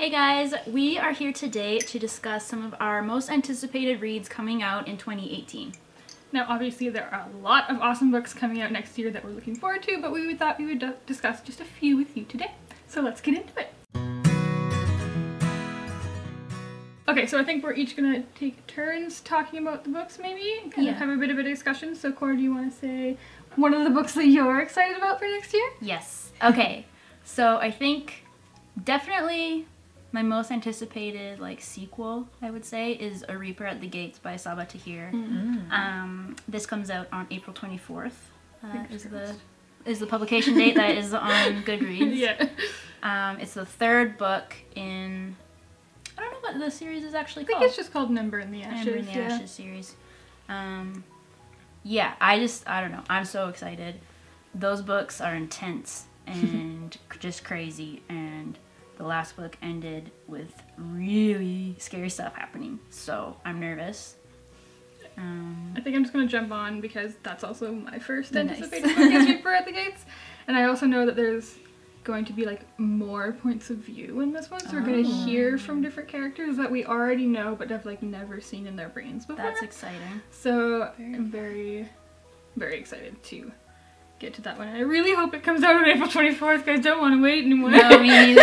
Hey guys, we are here today to discuss some of our most anticipated reads coming out in 2018. Now obviously there are a lot of awesome books coming out next year that we're looking forward to, but we thought we would discuss just a few with you today. So let's get into it. Okay, so I think we're each going to take turns talking about the books maybe, and kind of have a bit of a discussion. So Cora, do you want to say one of the books that you're excited about for next year? Yes. Okay, so I think definitely my most anticipated sequel, I would say, is A Reaper at the Gates by Sabaa Tahir. This comes out on April 24th. Is the publication date that is on Goodreads. Yeah. It's the third book in, I don't know what the series is actually called. I think it's just called Ember in the Ashes. Ember in the Ashes series. Yeah, I don't know. I'm so excited. Those books are intense and just crazy, and the last book ended with really scary stuff happening, so I'm nervous. I think I'm just going to jump on because that's also my first anticipated book is Reaper at the Gates, and I also know that there's going to be more points of view in this one, so we're going to hear from different characters that we already know but have never seen in their brains before. That's exciting. So I'm very, very excited to get to that one. And I really hope it comes out on April 24th because I don't want to wait anymore. No, me neither.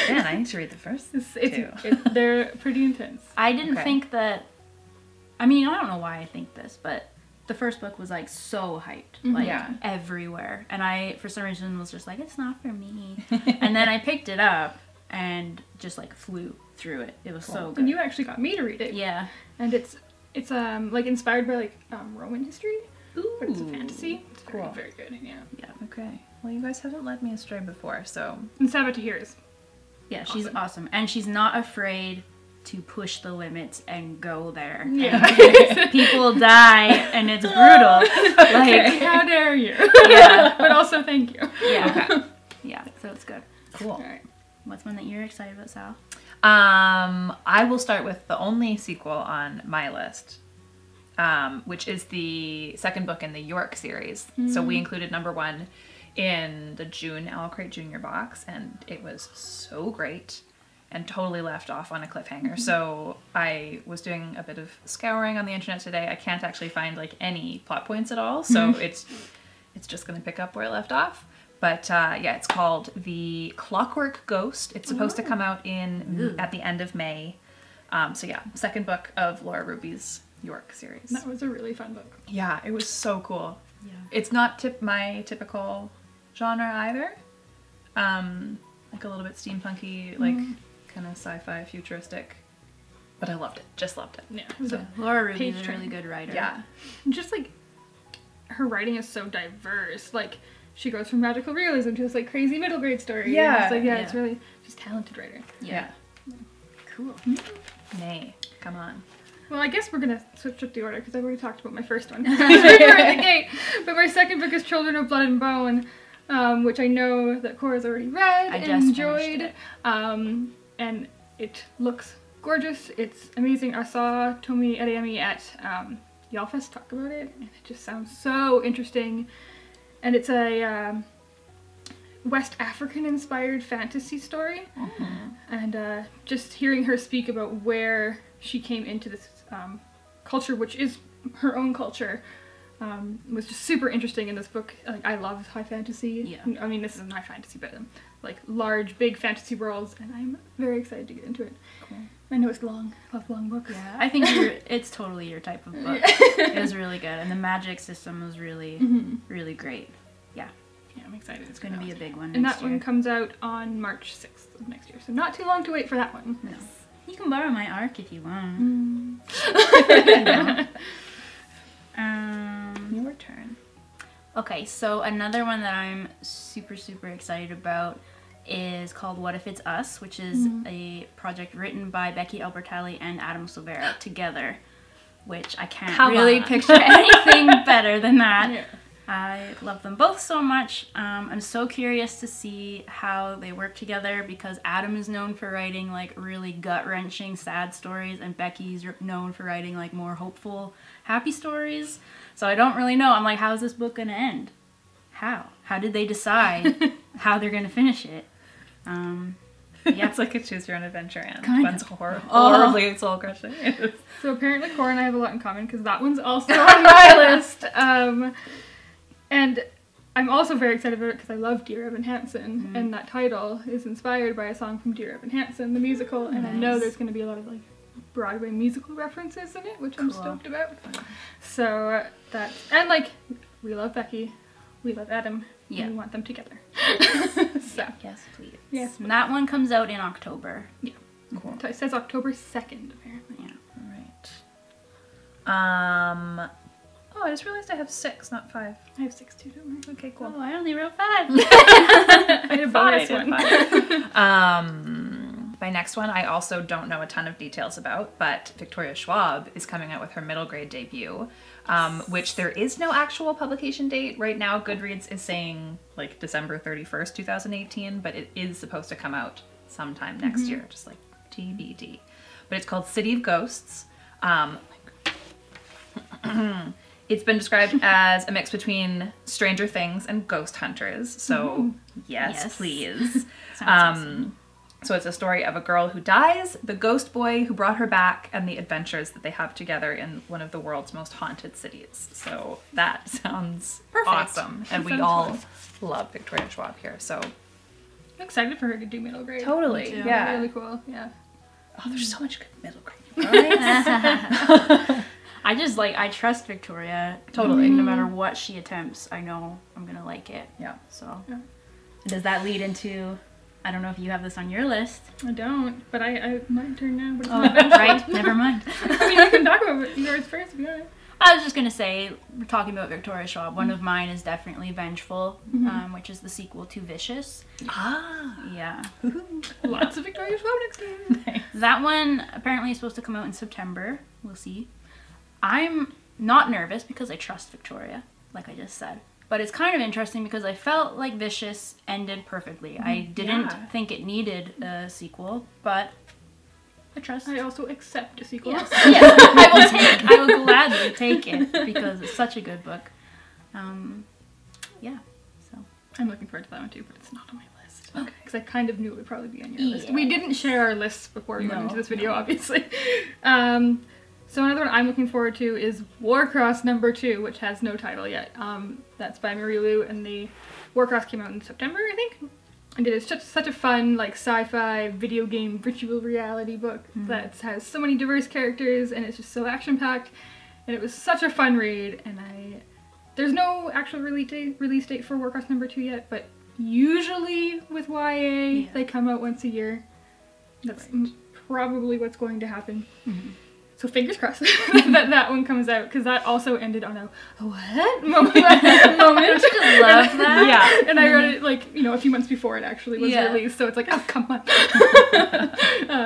Man, I need to read the first two. They're pretty intense. I didn't think that, I mean, I don't know why I think this, but the first book was so hyped, everywhere. And I, for some reason, was just like, it's not for me. And then I picked it up and just flew through it. It was so good. And you actually got me to read it. Yeah. And it's inspired by Roman history. Ooh. But it's a fantasy. It's Cool. very good. Yeah. Okay. Well, you guys haven't led me astray before, so. And Sabaa Tahir is. Yeah, she's awesome. And she's not afraid to push the limits and go there. Yeah. And people die and it's brutal. How dare you? Yeah. But also thank you. Yeah. Okay. Yeah, so it's good. Cool. All right. What's one that you're excited about, Sal? I will start with the only sequel on my list, which is the second book in the York series. So we included number 1 in the June OwlCrate Junior box, and it was so great and totally left off on a cliffhanger. So I was doing a bit of scouring on the internet today. I can't actually find any plot points at all, so it's just going to pick up where it left off. But yeah, it's called The Clockwork Ghost. It's supposed to come out at the end of May. So yeah, second book of Laura Ruby's York series. That was a really fun book. Yeah, it was so cool. Yeah. It's not my typical genre either. A little bit steampunky, kind of sci-fi futuristic. But I loved it. Just loved it. Yeah. It was Laura Ruby is a really good writer. Yeah. just her writing is so diverse. She goes from magical realism to this crazy middle grade story. Yeah. And it's really just talented writer. Yeah. Cool. Nay, come on. Well, I guess we're gonna switch up the order because I've already talked about my first one. Reaper at the Gate. But my second book is Children of Blood and Bone, which I know that Cora's already read and enjoyed. And it looks gorgeous. It's amazing. I saw Tomi Adeyemi at Y'allfest talk about it, and it just sounds so interesting. And it's a West African-inspired fantasy story. And just hearing her speak about where she came into this culture, which is her own culture, was just super interesting in this book. I love high fantasy. Yeah. I mean, this isn't high fantasy, but large, big fantasy worlds, and I'm very excited to get into it. Cool. I know it's long. I love long books. Yeah, I think it's totally your type of book. It was really good, and the magic system was really, really great. Yeah. Yeah, I'm excited. It's going to be a big one And next that one comes out on March 6th of next year, so not too long to wait for that one. No. You can borrow my arc if you want. Your turn. Okay, so another one that I'm super, super excited about is called What If It's Us, which is a project written by Becky, Albertalli, and Silvera together, which I can't really picture anything better than that. Yeah. I love them both so much. I'm so curious to see how they work together because Adam is known for writing really gut-wrenching sad stories, and Becky's known for writing more hopeful, happy stories. So I don't really know. I'm like, how's this book gonna end? How did they decide how they're gonna finish it? Yeah. It's like a choose your own adventure and Kind one's horribly soul crushing. So apparently Cora and I have a lot in common because that one's also on my list. And I'm also very excited about it because I love Dear Evan Hansen, and that title is inspired by a song from Dear Evan Hansen, the musical, and I know there's going to be a lot of like Broadway musical references in it, which I'm stoked about. So that's, and like, we love Becky, we love Adam, and we want them together. So. Yes, please. Yes, and that one comes out in October. Yeah. Cool. It says October 2nd, apparently. Yeah. Alright. Oh, I just realized I have 6, not 5. I have 6 too, don't worry. Okay, cool. Oh, I only wrote 5. I have bonus one. My next one I also don't know a ton of details about, but Victoria Schwab is coming out with her middle grade debut, which there is no actual publication date. Right now Goodreads is saying like December 31st, 2018, but it is supposed to come out sometime next year, just like TBD. But it's called City of Ghosts. It's been described as a mix between Stranger Things and Ghost Hunters, so yes, please. Awesome. So it's a story of a girl who dies, the ghost boy who brought her back, and the adventures that they have together in one of the world's most haunted cities. So that sounds awesome. And we all love Victoria Schwab here, so. I'm excited for her to do middle grade. Totally, yeah. Really cool, yeah. Oh, there's so much good middle grade, right? I trust Victoria. Totally. No matter what she attempts, I know I'm going to like it. Yeah. So, does that lead into... I don't know if you have this on your list. I don't, but I my turn now. But Right, never mind. I mean, I can talk about yours first if you want. I was just gonna say, we're talking about Victoria Schwab. One of mine is definitely Vengeful, which is the sequel to Vicious. Ah, yeah. Lots of Victoria Schwab next year. Nice. That one apparently is supposed to come out in September. We'll see. I'm not nervous because I trust Victoria, like I just said. But it's kind of interesting because I felt like Vicious ended perfectly. I didn't think it needed a sequel, but I trust. I also accept a sequel. Yes, I will gladly take it because it's such a good book. Yeah, so. I'm looking forward to that one too, but it's not on my list. Okay. Because I kind of knew it would probably be on your list. We didn't share our lists before we went into this video, obviously. So another one I'm looking forward to is Warcross #2, which has no title yet. That's by Marie Lu, and the Warcross came out in September, I think. And it is such a fun, like, sci-fi video game virtual reality book that has so many diverse characters, and it's just so action-packed. And it was such a fun read, and there's no actual release date for Warcross #2 yet, but usually with YA, they come out once a year. That's probably what's going to happen. So fingers crossed that one comes out, because that also ended on a what moment. Don't you just love that? Yeah, and I read it like, you know, a few months before it actually was released, so it's like, oh, come on.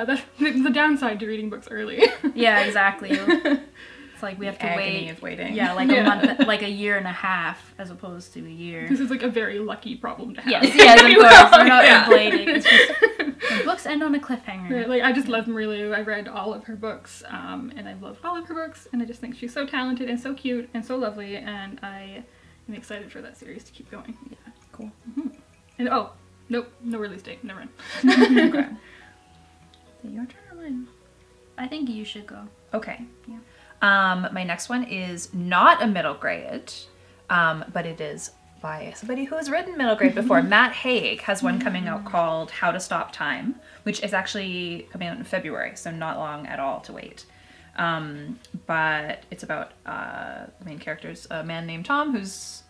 That's the downside to reading books early. Yeah, exactly. It's like we have to agony of waiting. Yeah, like a month, like a year and a half, as opposed to a year. This is like a very lucky problem to have. Yes, of course. We're not complaining. It's just the books end on a cliffhanger. Right, like, I just love Marie Lu. I read all of her books, and I've loved all of her books, and I just think she's so talented and so cute and so lovely, and I am excited for that series to keep going. Yeah, cool. And nope, no release date. Never mind. Okay. So your turn or mine? I think you should go. Okay. Yeah. My next one is not a middle grade, but it is by somebody who has written middle grade before. Matt Haig has one coming out called How to Stop Time, which is actually coming out in February, so not long at all to wait. But it's about the main character's a man named Tom who's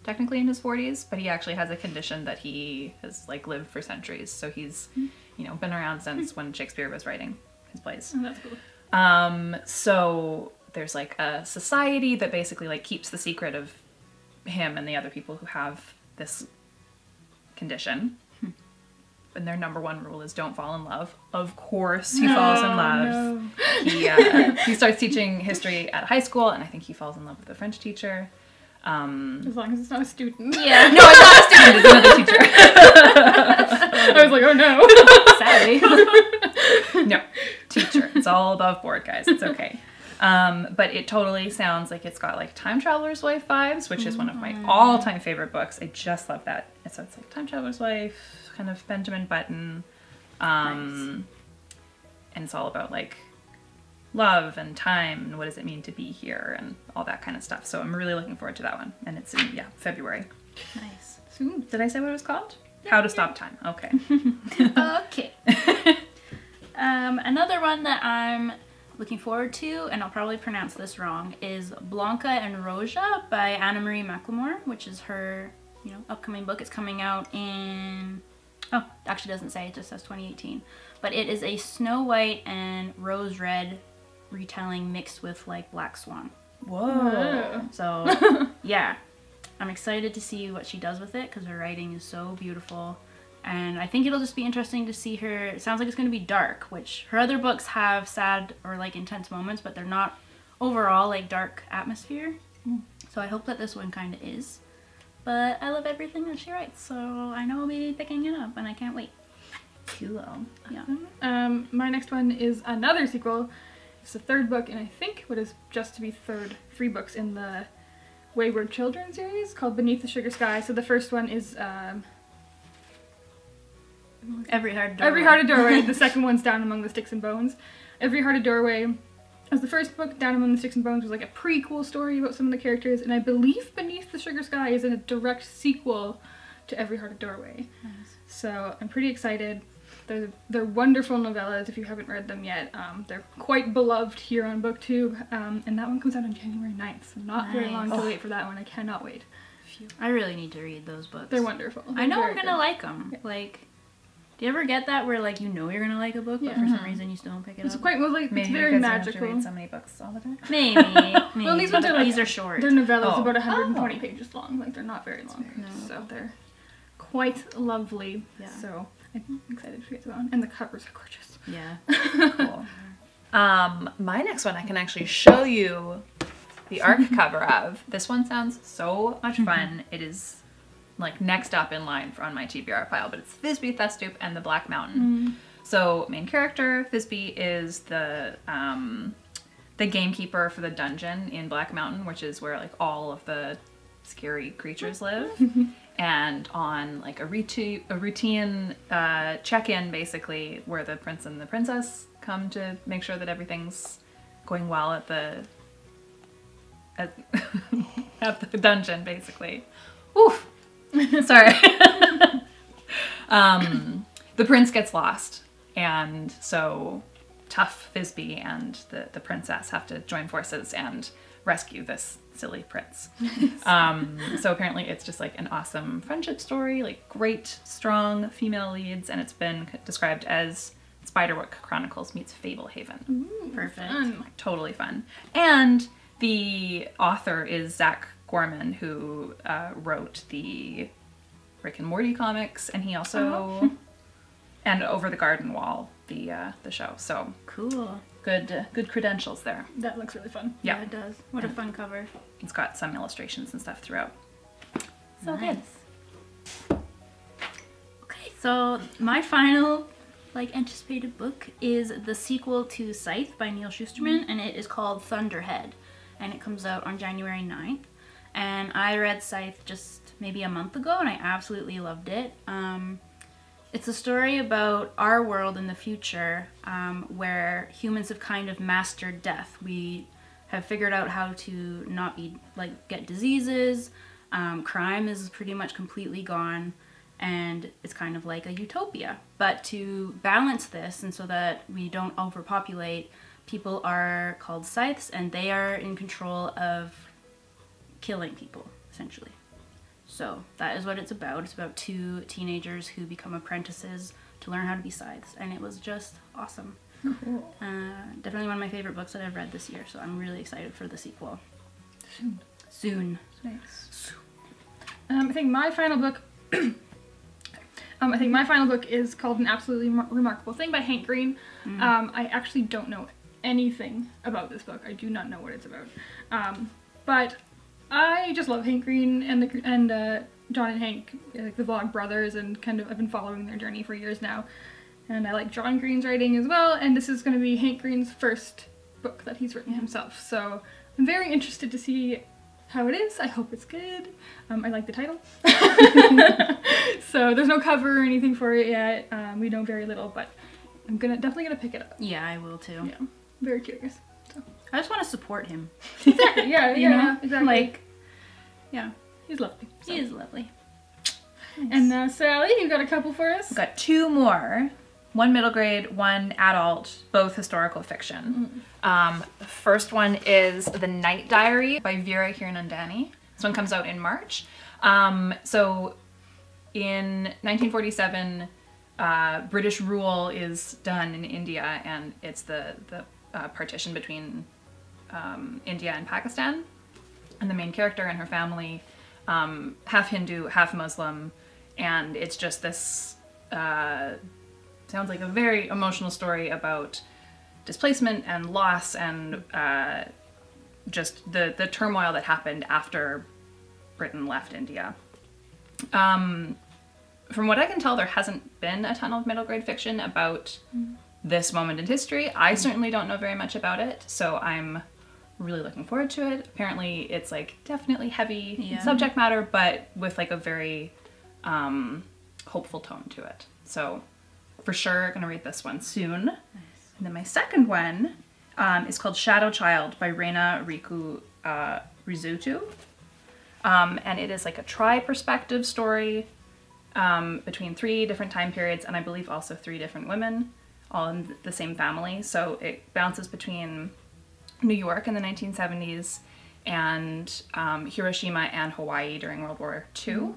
technically in his 40s, but he actually has a condition that he has like lived for centuries. So he's, you know, been around since when Shakespeare was writing his plays. Oh, that's cool. So there's like a society that basically like keeps the secret of him and the other people who have this condition. And their #1 rule is don't fall in love. Of course he falls in love. No. He starts teaching history at high school, and I think he falls in love with a French teacher. As long as it's not a student. Yeah. No, it's not a student, it's another teacher. I was like, oh no. Sadly. No, teacher. It's all above board, guys. It's okay. But it totally sounds like it's got like Time Traveler's Wife vibes, which is one of my all-time favorite books. I just love that. So it's like Time Traveler's Wife, kind of Benjamin Button, And it's all about like love and time and what does it mean to be here and all that kind of stuff. So I'm really looking forward to that one. And it's in, February. Nice. Soon. Did I say what it was called? How to Stop Time. Okay. Okay. Another one that I'm looking forward to, and I'll probably pronounce this wrong, is Blanca and Roja by Anna-Marie McLemore, which is her, upcoming book. It's coming out in, it actually doesn't say, it just says 2018. But it is a Snow White and Rose Red retelling mixed with like Black Swan. Whoa. So, yeah. I'm excited to see what she does with it because her writing is so beautiful. And I think it'll just be interesting to see her. It sounds like it's going to be dark, which her other books have sad or like intense moments, but they're not overall like dark atmosphere. So I hope that this one kind of is. But I love everything that she writes, so I know I'll be picking it up and I can't wait. Cool. Yeah. My next one is another sequel. It's the third book, and I think what is just to be three books in the Wayward Children series called Beneath the Sugar Sky. So the first one is Every Hearted Doorway. Every Hearted Doorway. The second one's Down Among the Sticks and Bones. Every Hearted Doorway was the first book. Down Among the Sticks and Bones was like a prequel story about some of the characters, and I believe Beneath the Sugar Sky is a direct sequel to Every Hearted Doorway. Nice. So I'm pretty excited. They're wonderful novellas if you haven't read them yet. They're quite beloved here on BookTube, and that one comes out on January 9th, so not very long to wait for that one. I cannot wait. I really need to read those books. They're wonderful. I know I'm gonna like them. Yeah. Like, do you ever get that where like you're gonna like a book, but for some reason you still don't pick it up? It's quite like maybe it's very magical. You have to read so many books all the time. Maybe. Well, these ones are like these are short. They're novellas, about 120 pages long. Like they're not very long, so they're quite lovely. Yeah. So I'm excited to read that one, and the covers are gorgeous. Yeah. Cool. My next one I can actually show you the ARC cover of. This one sounds so much fun. It is like next up in line on my TBR pile, but it's Thisby, Thestoop, and the Black Mountain. So main character Thisby is the gamekeeper for the dungeon in Black Mountain, which is where like all of the scary creatures live. And on like a routine check-in, basically, where the prince and the princess come to make sure that everything's going well at the dungeon, basically. Oof. Sorry. The prince gets lost, and so tough Thisby and the princess have to join forces and rescue this silly prince. So apparently it's just like an awesome friendship story, like great, strong female leads, and it's been described as Spiderwick Chronicles meets Fablehaven. Ooh, perfect. Fun. Like, totally fun. And the author is Zach Gorman, who wrote the Rick and Morty comics, and he also and Over the Garden Wall, the show. So cool. Good credentials there. That looks really fun. Yeah, it does. What a fun cover. It's got some illustrations and stuff throughout. So good. Okay, so my final anticipated book is the sequel to Scythe by Neal Schusterman, and it is called Thunderhead, and it comes out on January 9th. And I read Scythe just maybe a month ago, and I absolutely loved it. It's a story about our world in the future, where humans have kind of mastered death. We have figured out how to not be get diseases. Crime is pretty much completely gone, and it's kind of like a utopia. But to balance this, and so that we don't overpopulate, people are called scythes, and they are in control of killing people, essentially. So that is what it's about. It's about two teenagers who become apprentices to learn how to be scythes, and it was just awesome. Cool. Definitely one of my favorite books that I've read this year, so I'm really excited for the sequel. Soon. Nice. I think my final book is called An Absolutely Remarkable Thing by Hank Green. I actually don't know anything about this book. I do not know what it's about. But I just love Hank Green and John and Hank, like the Vlog brothers, and kind of I've been following their journey for years now. And I like John Green's writing as well, and this is going to be Hank Green's first book that he's written himself. So I'm very interested to see how it is. I hope it's good. I like the title. So there's no cover or anything for it yet. We know very little, but I'm definitely gonna pick it up. Yeah, I will too. Yeah, I'm very curious. So. I just want to support him. Exactly. Yeah. You know? Exactly. Like, yeah, he's lovely. So. he is lovely. Nice. And Sally, you got a couple for us? We've got 2 more. 1 middle grade, 1 adult, both historical fiction. The first one is The Night Diary by Veera Hiranandani. This one comes out in March. So in 1947, British rule is done in India, and it's the partition between India and Pakistan. And the main character and her family, half Hindu, half Muslim, and it's just this sounds like a very emotional story about displacement and loss and just the turmoil that happened after Britain left India. From what I can tell, there hasn't been a ton of middle grade fiction about this moment in history. I certainly don't know very much about it, so I'm really looking forward to it. Apparently it's like definitely heavy subject matter, but with like a very hopeful tone to it. So for sure gonna read this one soon. Nice. And then my second one is called Shadow Child by Rahna, Reiko, Rizzuto. And it is like a tri-perspective story between 3 different time periods, and I believe also 3 different women, all in the same family. So it bounces between New York in the 1970s and Hiroshima and Hawaii during World War II.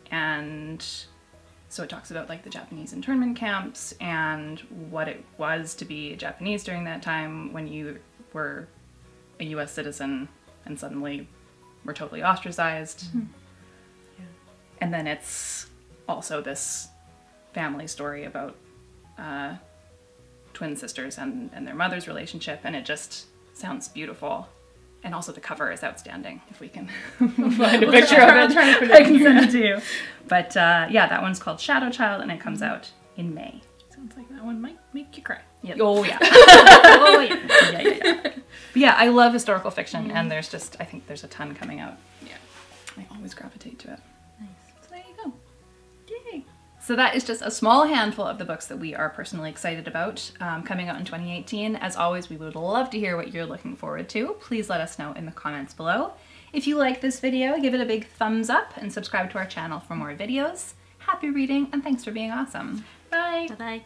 And so it talks about like the Japanese internment camps and what it was to be Japanese during that time when you were a US citizen and suddenly were totally ostracized. And then it's also this family story about twin sisters and their mother's relationship, and it just sounds beautiful. And also the cover is outstanding, if we can find a picture of it. I can send it to you. But yeah, that one's called Shadow Child, and it comes out in May. Sounds like that one might make you cry. Yep. Oh yeah. Oh yeah. Yeah. But yeah, I love historical fiction, and there's just, I think there's a ton coming out. Yeah. I always gravitate to it. Nice. So there you go. Yay. So that is just a small handful of the books that we are personally excited about coming out in 2018. As always, we would love to hear what you're looking forward to. Please let us know in the comments below. If you like this video, give it a big thumbs up and subscribe to our channel for more videos. Happy reading, and thanks for being awesome. Bye. Bye-bye.